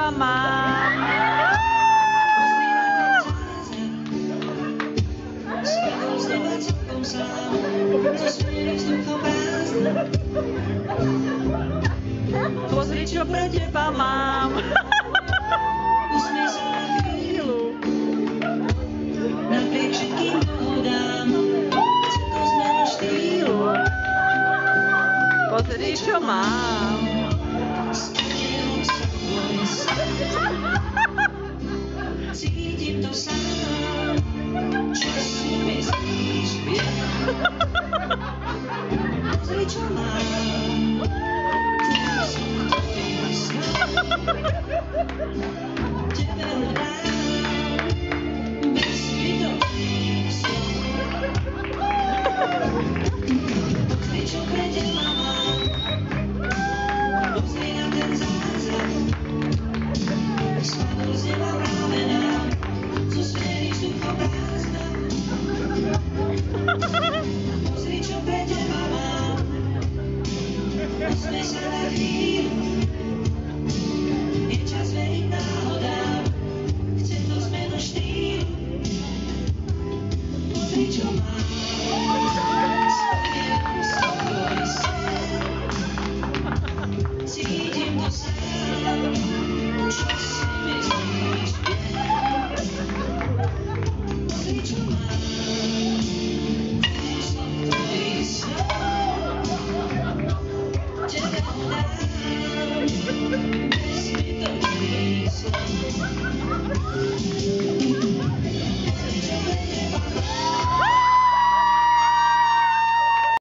teba mám. Pozri, čo pre teba mám. Napriek všetkým dohodám, chce to zmenu štýlu. Pozri, čo mám. Cítim to sám, čo si myslíš, viem. Pozri, čo mám, tu som tvojim snom. Tebe ho dám, bez zbytočných slov. Pozri, čo pre teba mám, pozri na ten zázrak. Spadol z neba práve nám, zo sféry vzduchoprázdna. Pozri, čo pre teba mám, usmej sa na chvíľu. Je čas veriť náhodám, chce to zmenu štýlu. Pozri, čo mám, svoj sen. Cítim to sám, čo si myslíš, viem. Pozri, čo mám, kúsok tvojich snov. Tebe ho dám, bez zbytočných slov.